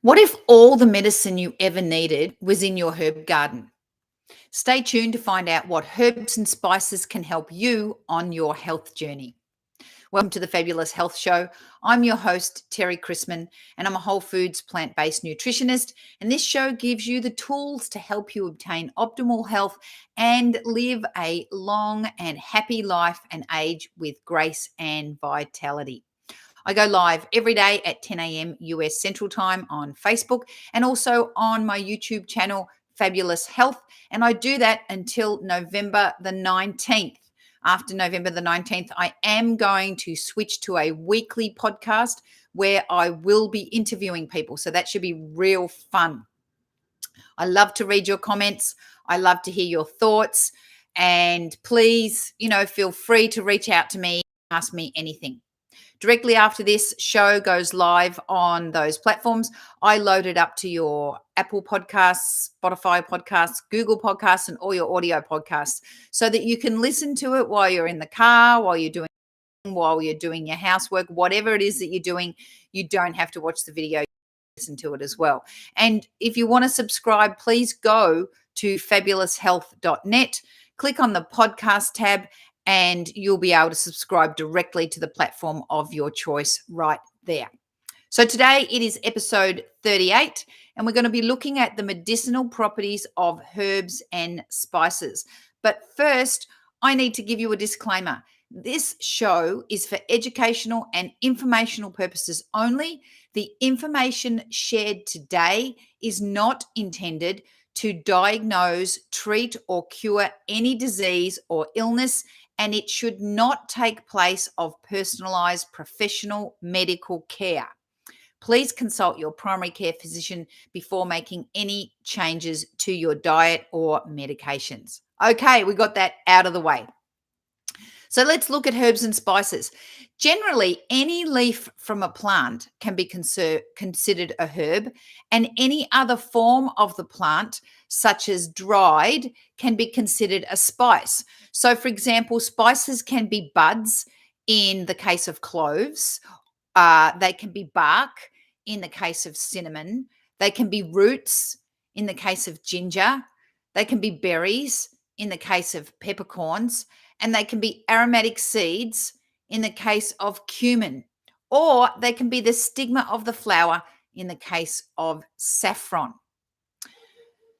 What if all the medicine you ever needed was in your herb garden? Stay tuned to find out what herbs and spices can help you on your health journey. Welcome to the Fabulous Health Show. I'm your host, Terry Chrisman, and I'm a whole foods plant based nutritionist. And this show gives you the tools to help you obtain optimal health and live a long and happy life and age with grace and vitality. I go live every day at 10 a.m. US Central Time on Facebook and also on my YouTube channel, Fabulous Health. And I do that until November the 19th. After November the 19th, I am going to switch to a weekly podcast where I will be interviewing people. So that should be real fun. I love to read your comments. I love to hear your thoughts. And please, feel free to reach out to me, ask me anything. Directly after this show goes live on those platforms, I load it up to your Apple Podcasts, Spotify Podcasts, Google Podcasts, and all your audio podcasts so that you can listen to it while you're in the car, while you're doing your housework, whatever it is that you're doing. You don't have to watch the video, listen to it as well. And if you want to subscribe, please go to fabuloushealth.net, click on the podcast tab, and you'll be able to subscribe directly to the platform of your choice right there. So today it is episode 38, and we're going to be looking at the medicinal properties of herbs and spices. But first, I need to give you a disclaimer. This show is for educational and informational purposes only. The information shared today is not intended to diagnose, treat, or cure any disease or illness, and it should not take place of personalized professional medical care. Please consult your primary care physician before making any changes to your diet or medications. Okay, we got that out of the way. So let's look at herbs and spices. Generally, any leaf from a plant can be considered a herb, and any other form of the plant, such as dried, can be considered a spice. So, for example, spices can be buds in the case of cloves. They can be bark in the case of cinnamon. They can be roots in the case of ginger. They can be berries in the case of peppercorns. And they can be aromatic seeds in the case of cumin, or they can be the stigma of the flower in the case of saffron.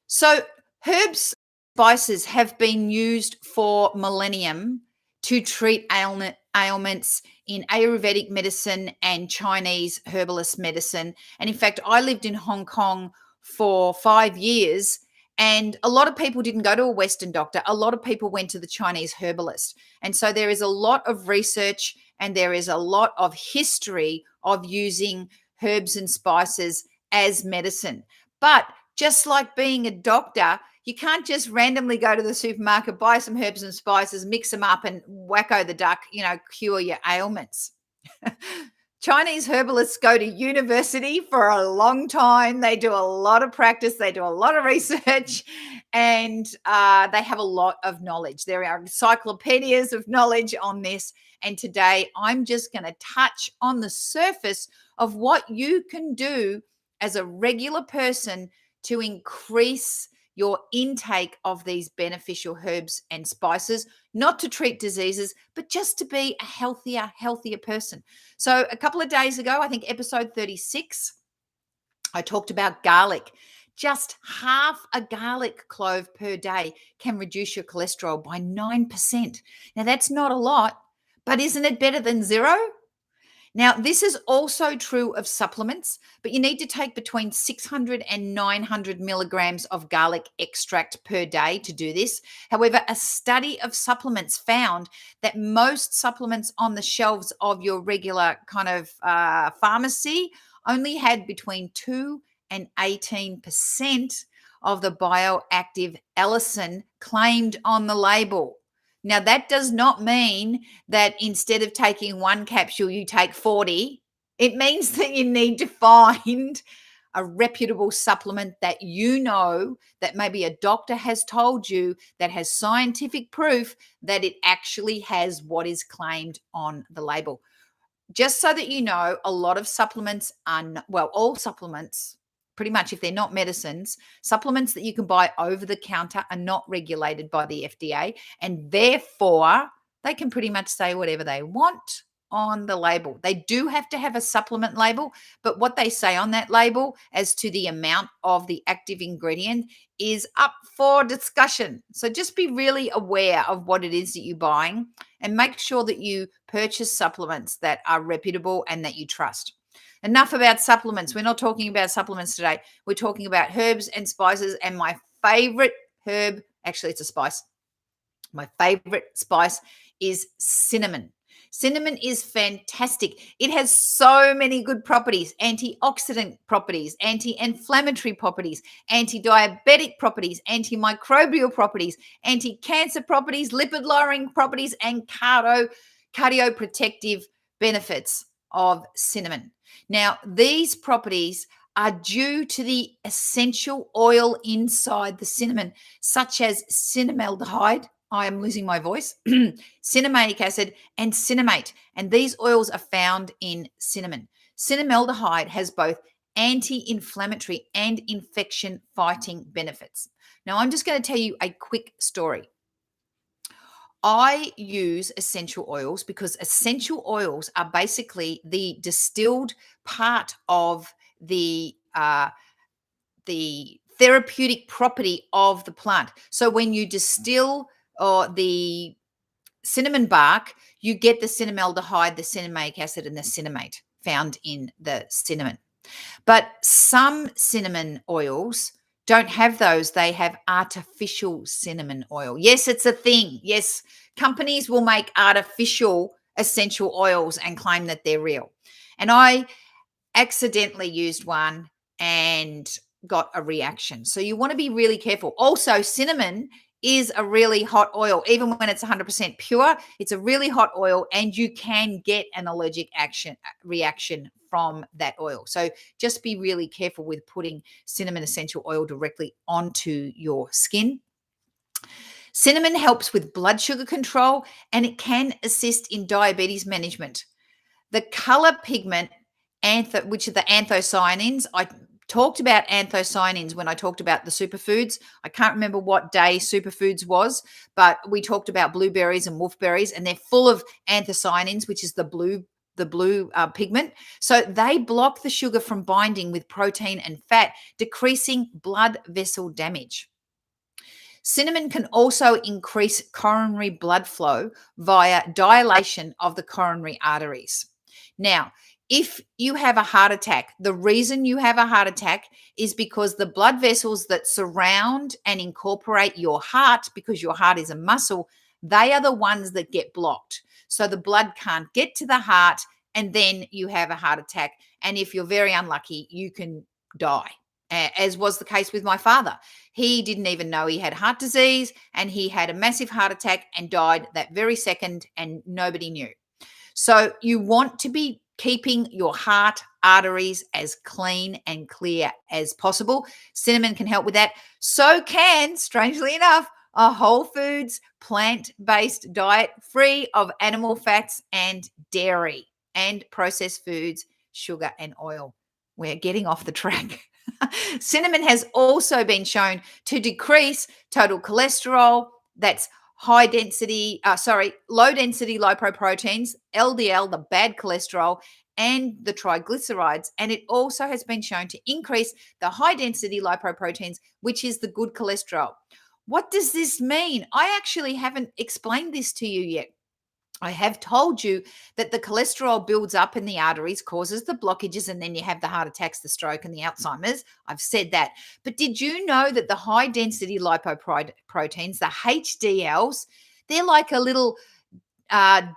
So herbs, spices have been used for millennium to treat ailments in Ayurvedic medicine and Chinese herbalist medicine. And in fact, I lived in Hong Kong for 5 years, and a lot of people didn't go to a Western doctor. A lot of people went to the Chinese herbalist. And so there is a lot of research and there is a lot of history of using herbs and spices as medicine. But just like being a doctor, you can't just randomly go to the supermarket, buy some herbs and spices, mix them up and wacko the duck, cure your ailments. Chinese herbalists go to university for a long time. They do a lot of practice. They do a lot of research, and they have a lot of knowledge. There are encyclopedias of knowledge on this. And today I'm just going to touch on the surface of what you can do as a regular person to increase your intake of these beneficial herbs and spices, not to treat diseases, but just to be a healthier person. So a couple of days ago, I think episode 36, I talked about garlic. Just half a garlic clove per day can reduce your cholesterol by 9%. Now, that's not a lot, but isn't it better than zero? Now, this is also true of supplements, but you need to take between 600 and 900 milligrams of garlic extract per day to do this. However, a study of supplements found that most supplements on the shelves of your regular kind of pharmacy only had between 2 and 18% of the bioactive allicin claimed on the label. Now, that does not mean that instead of taking one capsule, you take 40. It means that you need to find a reputable supplement that that maybe a doctor has told you that has scientific proof that it actually has what is claimed on the label. Just so that you know, a lot of supplements all supplements pretty much if they're not medicines, supplements that you can buy over the counter are not regulated by the FDA, and therefore they can pretty much say whatever they want on the label. They do have to have a supplement label, but what they say on that label as to the amount of the active ingredient is up for discussion. So just be really aware of what it is that you're buying and make sure that you purchase supplements that are reputable and that you trust. Enough about supplements. We're not talking about supplements today. We're talking about herbs and spices. And my favorite herb, actually, it's a spice. My favorite spice is cinnamon. Cinnamon is fantastic. It has so many good properties: antioxidant properties, anti-inflammatory properties, anti-diabetic properties, antimicrobial properties, anti-cancer properties, lipid-lowering properties, and cardioprotective benefits of cinnamon. Now, these properties are due to the essential oil inside the cinnamon, such as cinnamaldehyde. I am losing my voice. Cinnamonic acid and cinnamate. And these oils are found in cinnamon. Cinnamaldehyde has both anti-inflammatory and infection-fighting benefits. Now, I'm just going to tell you a quick story. I use essential oils because essential oils are basically the distilled part of the therapeutic property of the plant. So when you distill the cinnamon bark, you get the cinnamaldehyde, the cinnamonic acid, and the cinnamate found in the cinnamon. But some cinnamon oils don't have those. They have artificial cinnamon oil. Yes, it's a thing. Yes, companies will make artificial essential oils and claim that they're real. And I accidentally used one and got a reaction. So you want to be really careful. Also, cinnamon is a really hot oil. Even when it's 100% pure, it's a really hot oil and you can get an allergic reaction from that oil. So just be really careful with putting cinnamon essential oil directly onto your skin. Cinnamon helps with blood sugar control and it can assist in diabetes management. The color pigment, which are the anthocyanins, I talked about anthocyanins when I talked about the superfoods. I can't remember what day superfoods was, but we talked about blueberries and wolfberries, and they're full of anthocyanins, which is the blue pigment. So they block the sugar from binding with protein and fat, decreasing blood vessel damage. Cinnamon can also increase coronary blood flow via dilation of the coronary arteries. Now, if you have a heart attack, the reason you have a heart attack is because the blood vessels that surround and incorporate your heart, because your heart is a muscle, they are the ones that get blocked. So the blood can't get to the heart, and then you have a heart attack. And if you're very unlucky, you can die, as was the case with my father. He didn't even know he had heart disease, and he had a massive heart attack and died that very second, and nobody knew. So you want to be keeping your heart arteries as clean and clear as possible. Cinnamon can help with that. So can, strangely enough, a whole foods, plant-based diet free of animal fats and dairy and processed foods, sugar and oil. We're getting off the track. Cinnamon has also been shown to decrease total cholesterol, that's low density lipoproteins, LDL, the bad cholesterol, and the triglycerides. And it also has been shown to increase the high density lipoproteins, which is the good cholesterol. What does this mean? I actually haven't explained this to you yet. I have told you that the cholesterol builds up in the arteries, causes the blockages, and then you have the heart attacks, the stroke, and the Alzheimer's. I've said that. But did you know that the high-density lipoproteins, the HDLs, they're like a little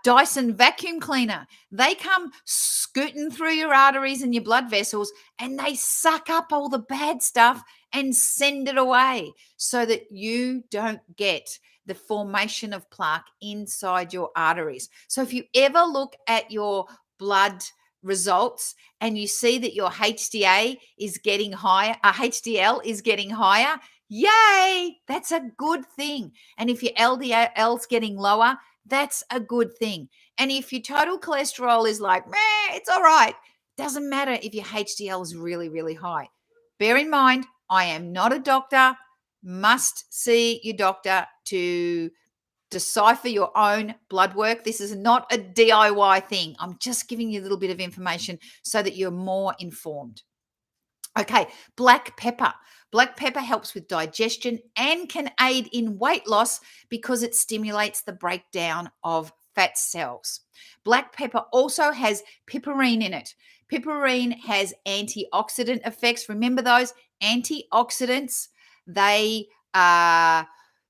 Dyson vacuum cleaner. They come scooting through your arteries and your blood vessels, and they suck up all the bad stuff and send it away so that you don't get the formation of plaque inside your arteries. So if you ever look at your blood results and you see that your HDL is getting higher, yay, that's a good thing. And if your LDL is getting lower, that's a good thing. And if your total cholesterol is like, meh, it's all right. Doesn't matter if your HDL is really, really high. Bear in mind, I am not a doctor. Must see your doctor to decipher your own blood work. This is not a DIY thing. I'm just giving you a little bit of information so that you're more informed. Okay, black pepper. Black pepper helps with digestion and can aid in weight loss because it stimulates the breakdown of fat cells. Black pepper also has piperine in it. Piperine has antioxidant effects. Remember those antioxidants? They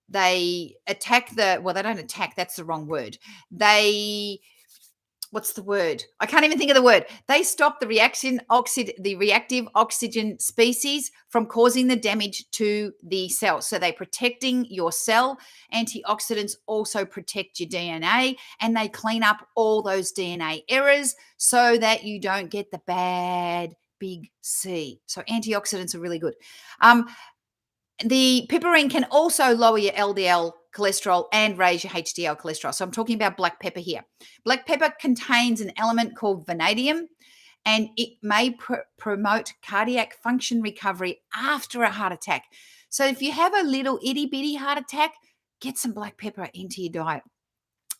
they attack they don't attack, that's the wrong word. They what's the word? I can't even think of the word. They stop the reactive oxygen species from causing the damage to the cell. So they're protecting your cell. Antioxidants also protect your DNA, and they clean up all those DNA errors so that you don't get the bad big C. So antioxidants are really good. The piperine can also lower your LDL cholesterol and raise your HDL cholesterol. So I'm talking about black pepper here. Black pepper contains an element called vanadium, and it may promote cardiac function recovery after a heart attack. So if you have a little itty bitty heart attack, get some black pepper into your diet.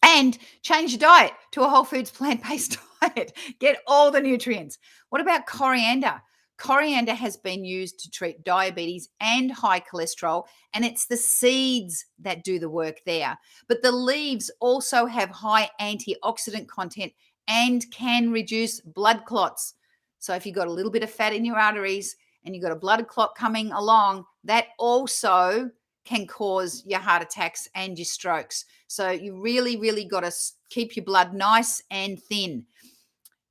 And change your diet to a whole foods plant-based diet. Get all the nutrients. What about coriander? Coriander has been used to treat diabetes and high cholesterol, and it's the seeds that do the work there. But the leaves also have high antioxidant content and can reduce blood clots. So if you've got a little bit of fat in your arteries and you've got a blood clot coming along, that also can cause your heart attacks and your strokes. So you really, really got to keep your blood nice and thin.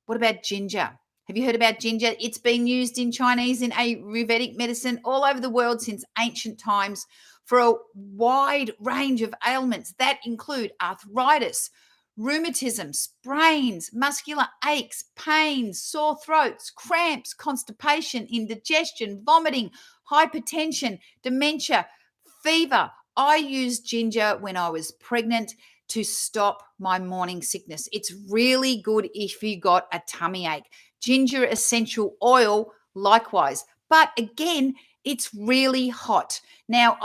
What about ginger? Have you heard about ginger? It's been used in Chinese, in Ayurvedic medicine all over the world since ancient times for a wide range of ailments that include arthritis, rheumatism, sprains, muscular aches, pains, sore throats, cramps, constipation, indigestion, vomiting, hypertension, dementia, fever. I used ginger when I was pregnant to stop my morning sickness. It's really good if you got a tummy ache. Ginger essential oil, likewise. But again, it's really hot. Now,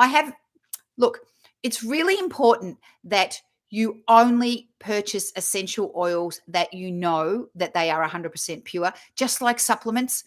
it's really important that you only purchase essential oils that you know that they are 100% pure, just like supplements.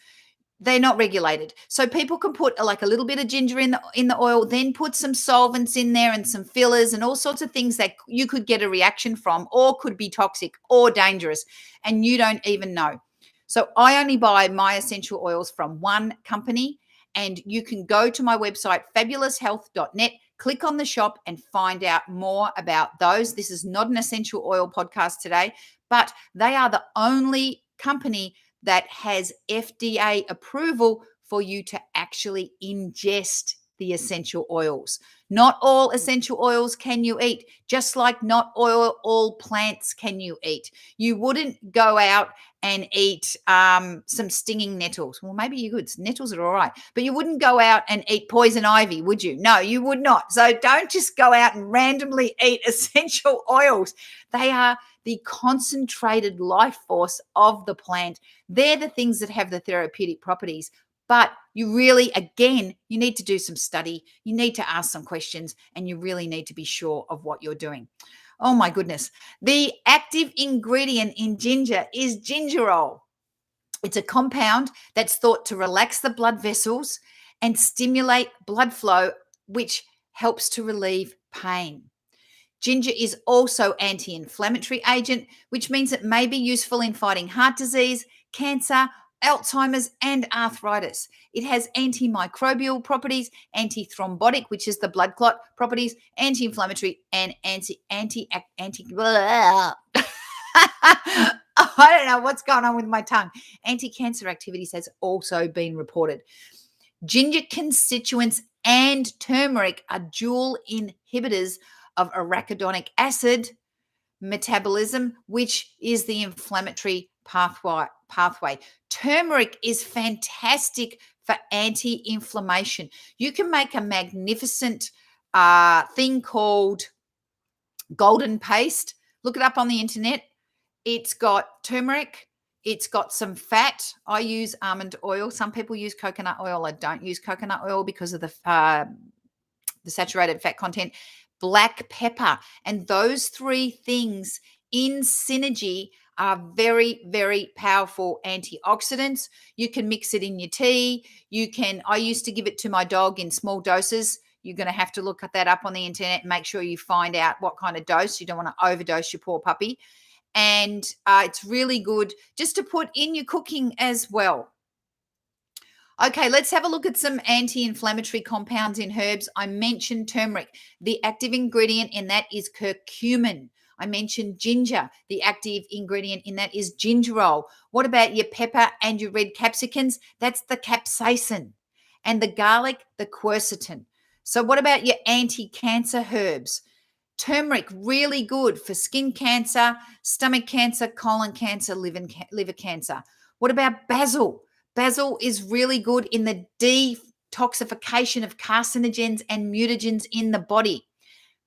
They're not regulated. So people can put like a little bit of ginger in the oil, then put some solvents in there and some fillers and all sorts of things that you could get a reaction from or could be toxic or dangerous, and you don't even know. So I only buy my essential oils from one company, and you can go to my website, fabuloushealth.net, click on the shop and find out more about those. This is not an essential oil podcast today, but they are the only company that has FDA approval for you to actually ingest the essential oils. Not all essential oils can you eat, just like not all plants can you eat. You wouldn't go out and eat some stinging nettles. Well, maybe you could. Nettles are all right. But you wouldn't go out and eat poison ivy, would you? No, you would not. So don't just go out and randomly eat essential oils. They are the concentrated life force of the plant. They're the things that have the therapeutic properties. But you really, again, you need to do some study. You need to ask some questions, and you really need to be sure of what you're doing. Oh my goodness. The active ingredient in ginger is gingerol. It's a compound that's thought to relax the blood vessels and stimulate blood flow, which helps to relieve pain. Ginger is also anti-inflammatory agent, which means it may be useful in fighting heart disease, cancer, Alzheimer's, and arthritis. It has antimicrobial properties, antithrombotic, which is the blood clot properties, anti-inflammatory, and anti. I don't know what's going on with my tongue. Anti-cancer activities has also been reported. Ginger constituents and turmeric are dual inhibitors of arachidonic acid metabolism, which is the inflammatory pathway. Turmeric is fantastic for anti-inflammation. You can make a magnificent thing called golden paste. Look it up on the internet. It's got turmeric, It's got some fat. I use almond oil. Some people use coconut oil. I don't use coconut oil because of the saturated fat content. Black pepper. And those three things in synergy are very, very powerful antioxidants. You can mix it in your tea. I used to give it to my dog in small doses. You're going to have to look at that up on the internet and make sure you find out what kind of dose. You don't want to overdose your poor puppy. And it's really good just to put in your cooking as well. Okay, let's have a look at some anti-inflammatory compounds in herbs. I mentioned turmeric. The active ingredient in that is curcumin. I mentioned ginger. The active ingredient in that is gingerol. What about your pepper and your red capsicums? That's the capsaicin. And the garlic, the quercetin. So what about your anti-cancer herbs? Turmeric, really good for skin cancer, stomach cancer, colon cancer, liver cancer. What about basil? Basil is really good in the detoxification of carcinogens and mutagens in the body.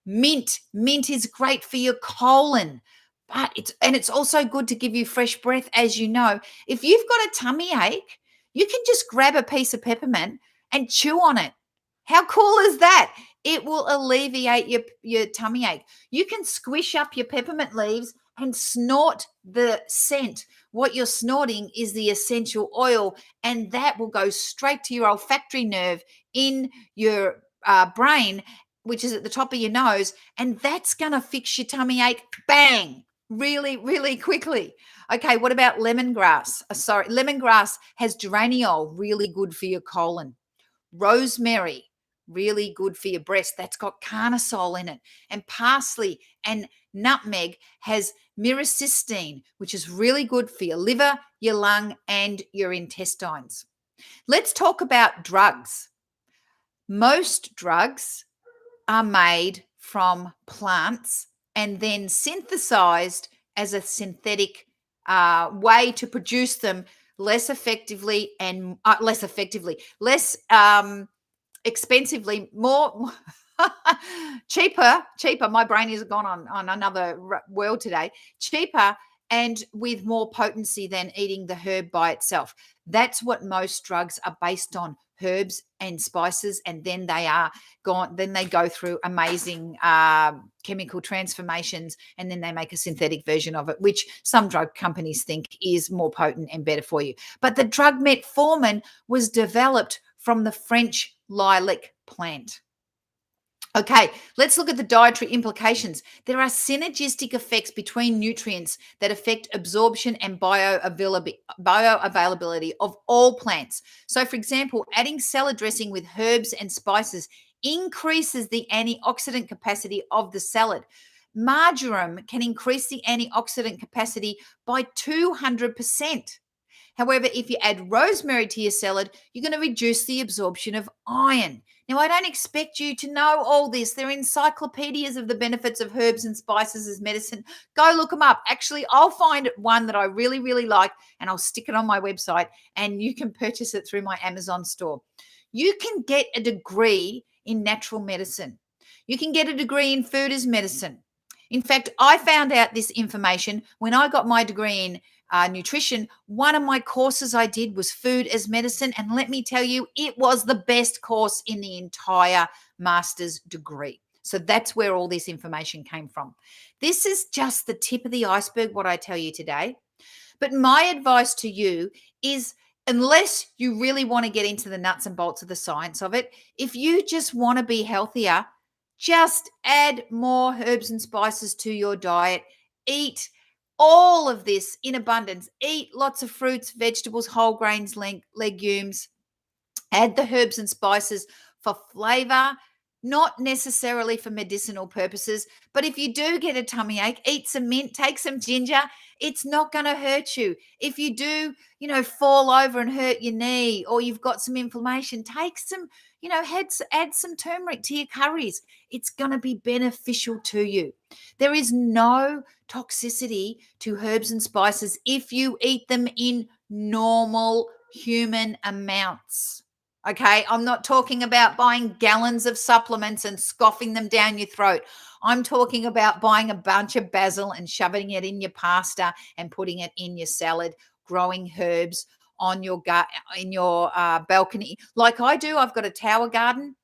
Mint is great for your colon, but it's also good to give you fresh breath, as you know. If you've got a tummy ache, you can just grab a piece of peppermint and chew on it. How cool is that? It will alleviate your tummy ache. You can squish up your peppermint leaves and snort the scent. What you're snorting is the essential oil, and that will go straight to your olfactory nerve in your brain, which is at the top of your nose, and that's going to fix your tummy ache, bang, really, really quickly. Okay, what about lemongrass? Lemongrass has geraniol, really good for your colon. Rosemary, really good for your breast. That's got carnosol in it. And parsley and nutmeg has myrcene, which is really good for your liver, your lung, and your intestines. Let's talk about drugs. Most drugs are made from plants and then synthesized as a synthetic way to produce them less expensively, more cheaper. My brain has gone on another world today. Cheaper and with more potency than eating the herb by itself. That's what most drugs are based on, herbs and spices, and then they go through amazing chemical transformations, and then they make a synthetic version of it, which some drug companies think is more potent and better for you. But the drug metformin was developed from the French lilac plant. Okay, let's look at the dietary implications. There are synergistic effects between nutrients that affect absorption and bioavailability of all plants. So, for example, adding salad dressing with herbs and spices increases the antioxidant capacity of the salad. Marjoram can increase the antioxidant capacity by 200%. However, if you add rosemary to your salad, you're going to reduce the absorption of iron. Now, I don't expect you to know all this. They're encyclopedias of the benefits of herbs and spices as medicine. Go look them up. Actually, I'll find one that I really, really like, and I'll stick it on my website, and you can purchase it through my Amazon store. You can get a degree in natural medicine. You can get a degree in food as medicine. In fact, I found out this information when I got my degree in nutrition. One of my courses I did was food as medicine, and let me tell you, it was the best course in the entire master's degree. So that's where all this information came from. This is just the tip of the iceberg, what I tell you today. But my advice to you is, unless you really want to get into the nuts and bolts of the science of it, if you just want to be healthier, just add more herbs and spices to your diet. Eat all of this in abundance. Eat lots of fruits, vegetables, whole grains, legumes. Add the herbs and spices for flavor, not necessarily for medicinal purposes. But if you do get a tummy ache, eat some mint, take some ginger. It's not going to hurt you. If you do, fall over and hurt your knee, or you've got some inflammation, take some, add some turmeric to your curries. It's going to be beneficial to you. There is no toxicity to herbs and spices if you eat them in normal human amounts. Okay, I'm not talking about buying gallons of supplements and scoffing them down your throat. I'm talking about buying a bunch of basil and shoving it in your pasta and putting it in your salad. growing herbs on your in your balcony, like I do. I've got a tower garden.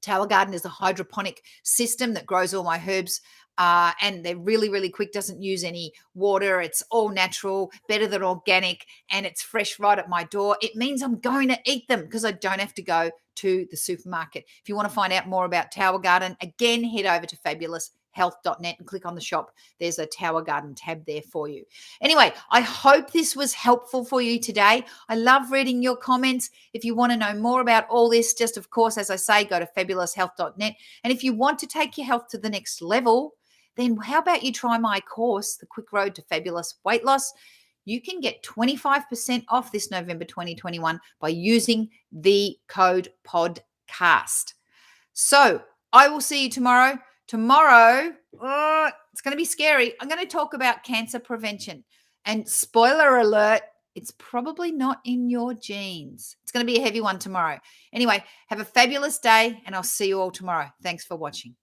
Tower garden is a hydroponic system that grows all my herbs. And they're really, really quick, doesn't use any water. It's all natural, better than organic, and it's fresh right at my door. It means I'm going to eat them because I don't have to go to the supermarket. If you want to find out more about Tower Garden, again, head over to fabuloushealth.net and click on the shop. There's a Tower Garden tab there for you. Anyway, I hope this was helpful for you today. I love reading your comments. If you want to know more about all this, just of course, as I say, go to fabuloushealth.net. And if you want to take your health to the next level, then how about you try my course, The Quick Road to Fabulous Weight Loss? You can get 25% off this November 2021 by using the code PODCAST. So I will see you tomorrow. Tomorrow, it's going to be scary. I'm going to talk about cancer prevention. And spoiler alert, it's probably not in your genes. It's going to be a heavy one tomorrow. Anyway, have a fabulous day, and I'll see you all tomorrow. Thanks for watching.